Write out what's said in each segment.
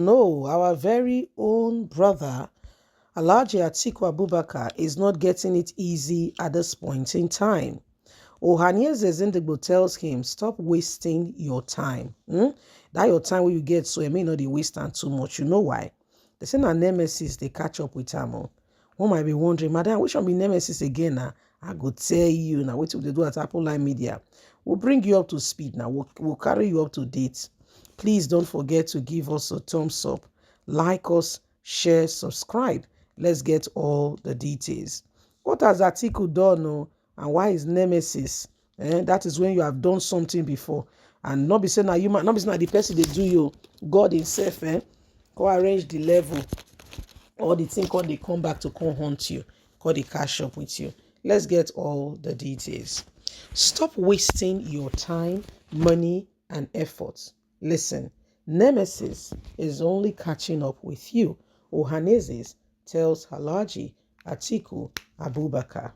No, our very own brother, Alhaji Atiku Abubakar, is not getting it easy at this point in time. Ohanaeze Zindigbo tells him, stop wasting your time. That your time when you get so it may not be wasting too much. You know why? They say na Nemesis, they catch up with him. One might be wondering, Madam, which one be Nemesis again now? I go tell you now, what they do at Apple Line Media. We'll bring you up to speed now. We'll carry you up to date. Please don't forget to give us a thumbs up, like us, share, subscribe. Let's get all the details. What has Atiku done? And why is Nemesis? That is when you have done something before. And not be saying that you might not be saying that the person they do you. God himself, go arrange the level. Or the thing called they come back to come hunt you. Call the cash up with you. Let's get all the details. Stop wasting your time, money, and efforts. Listen, Nemesis is only catching up with you. Ohanaeze tells Alhaji Atiku Abubakar.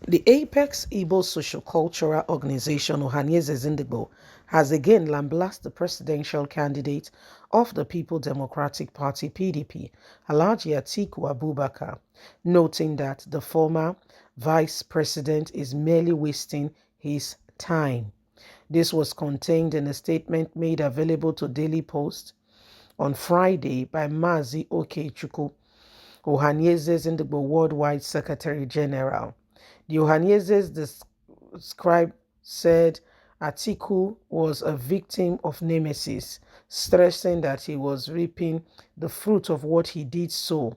The Apex Igbo Social-Cultural Organization, Ohanaeze Zindigbo, has again lambasted the presidential candidate of the People Democratic Party, PDP, Alhaji Atiku Abubakar, noting that the former vice president is merely wasting his time. This was contained in a statement made available to Daily Post on Friday by Mazi Okechukwu, Ohanaeze Zindigbo Worldwide Secretary General. The Ohanaeze's scribe said Atiku was a victim of Nemesis, stressing that he was reaping the fruit of what he did sow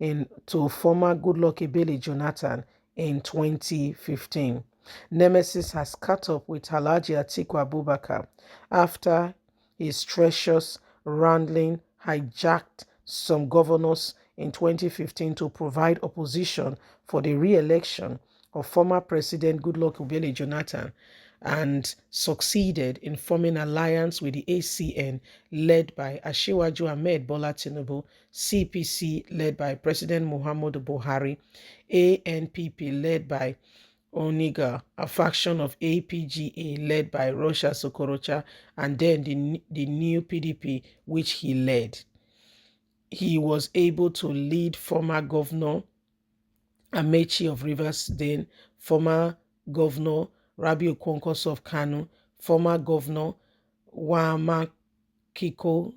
to former Goodluck Ebele Jonathan in 2015. Nemesis has caught up with Alhaji Atiku Abubakar after his treacherous wrangling hijacked some governors in 2015 to provide opposition for the re-election of former President Goodluck Ebele Jonathan and succeeded in forming alliance with the ACN led by Asiwaju Ahmed Bola Tinubu, CPC led by President Muhammadu Buhari, ANPP led by Oniga, a faction of APGA led by Rocha Sokorocha, and then the new PDP which he led. He was able to lead former Governor Amechi of Rivers, then former Governor Rabiu Kwankwaso of Kano, former Governor Wama Kiko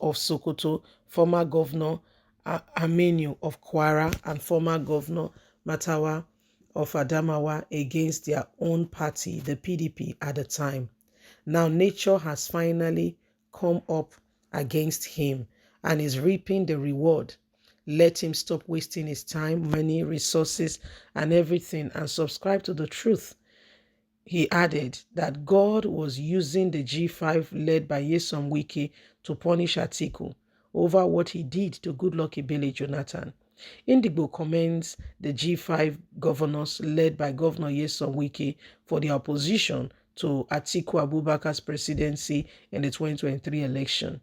of Sokoto, former Governor Aminu of Kwara, and former Governor Matawa of Adamawa against their own party, the PDP, at the time. Now nature has finally come up against him and is reaping the reward. Let him stop wasting his time, money, resources, and everything and subscribe to the truth. He added that God was using the G5 led by Nyesom Wike to punish Atiku over what he did to Goodluck Ebele Jonathan. Indigbo commends the G5 governors led by Governor Nyesom Wike for their opposition to Atiku Abubakar's presidency in the 2023 election.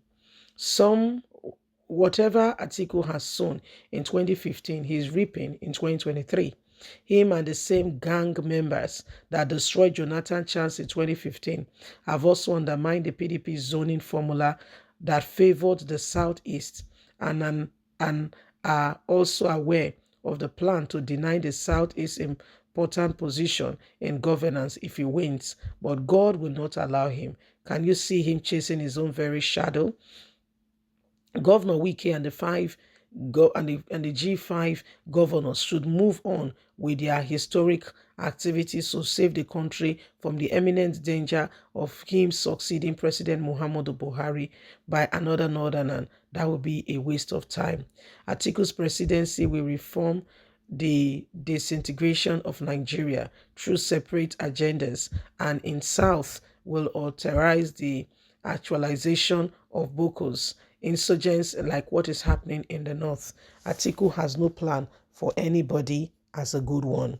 Whatever Atiku has sown in 2015, he is reaping in 2023. Him and the same gang members that destroyed Jonathan's chance in 2015 have also undermined the PDP zoning formula that favored the Southeast and are also aware of the plan to deny the Southeast important position in governance if he wins, but God will not allow him. Can you see him chasing his own very shadow? Governor Wike and the G5 governors should move on with their historic activities to save the country from the imminent danger of him succeeding President Muhammadu Buhari by another northerner. That would be a waste of time. Atiku's presidency will reform the disintegration of Nigeria through separate agendas, and in South will authorize the actualization of Boko's insurgents like what is happening in the North. Atiku has no plan for anybody as a good one.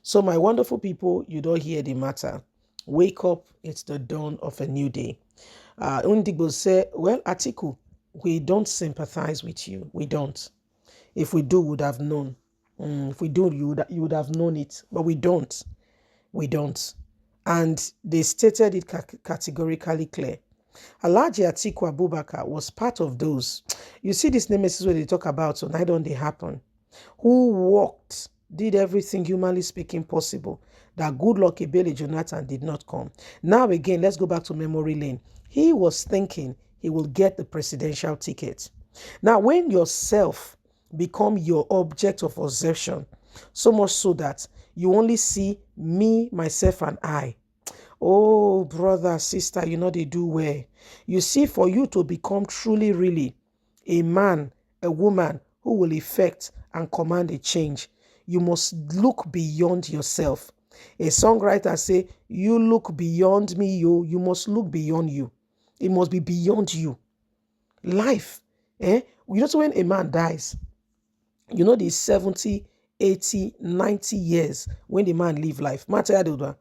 So my wonderful people, you don't hear the matter. Wake up, it's the dawn of a new day. Undigbo say, well, Atiku, we don't sympathize with you. We don't. If we do, we would have known. If we do, you would have known it. But we don't. We don't. And they stated it categorically clear Alhaji Atiku Abubakar was part of those. You see this Nemesis where they talk about, so now don't they happen? Who walked, did everything humanly speaking possible, that good luck Ebele Jonathan did not come. Now again, let's go back to memory lane. He was thinking he will get the presidential ticket. Now, when yourself become your object of obsession, so much so that you only see me, myself, and I. Oh, brother, sister, you know they do well. You see, for you to become truly, really a man, a woman who will effect and command a change, you must look beyond yourself. A songwriter say, you look beyond me, you must look beyond you. It must be beyond you. Life, you know, so when a man dies, you know, the 70, 80, 90 years when the man live life. Man tell you that,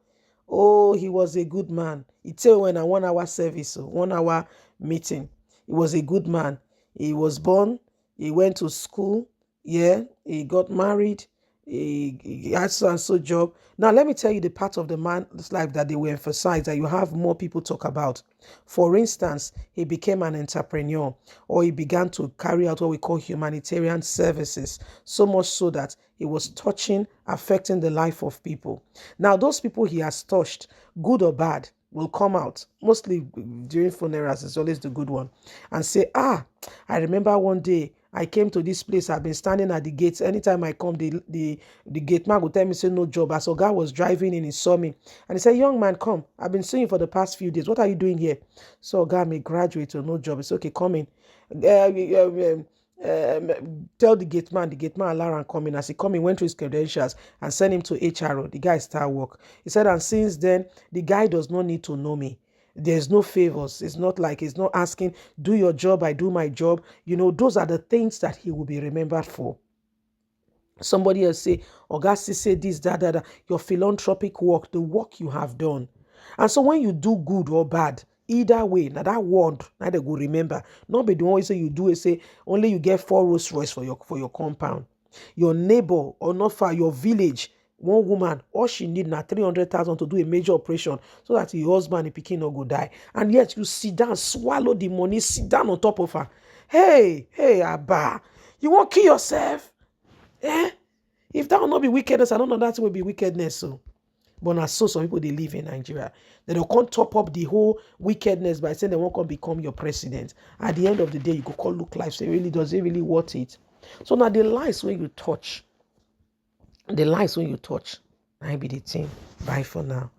oh, he was a good man. He tell when a 1 hour service, so 1 hour meeting. He was a good man. He was born, he went to school, yeah, he got married, he had so and so job. Now, let me tell you the part of the man's life that they will emphasize that you have more people talk about. For instance, he became an entrepreneur, or he began to carry out what we call humanitarian services, so much so that he was touching, affecting the life of people. Now, those people he has touched, good or bad, will come out, mostly during funerals, it's always the good one, and say, I remember one day I came to this place, I've been standing at the gates. Anytime I come, the gate man will tell me, say, no job. As a guy was driving in, he saw me. And he said, young man, come. I've been seeing you for the past few days. What are you doing here? So a guy may graduate or no job. It's okay, come in. Tell the gate man allow him come in. As he come in, went through his credentials and sent him to HRO. The guy start work. He said, and since then, the guy does not need to know me. There's no favors. It's not like he's not asking, do your job, I do my job. You know, those are the things that he will be remembered for. Somebody else say, Augustus say this, that, your philanthropic work, the work you have done. And so when you do good or bad, either way, now that word, now they go remember. Not be the one say you do it, say only you get 4 Rolls Royce for your compound. Your neighbor or not far, your village, one woman, all she need now 300,000 to do a major operation so that your husband and pikin no go die. And yet you sit down, swallow the money, sit down on top of her. Hey, Abba, you won't kill yourself? If that will not be wickedness, I don't know that will be wickedness. So, but now so some people they live in Nigeria, they don't come top up the whole wickedness by saying they won't come become your president. At the end of the day, you go call look life. Say, really, does it really worth it? So now the lies when you touch, I be the thing. Bye for now.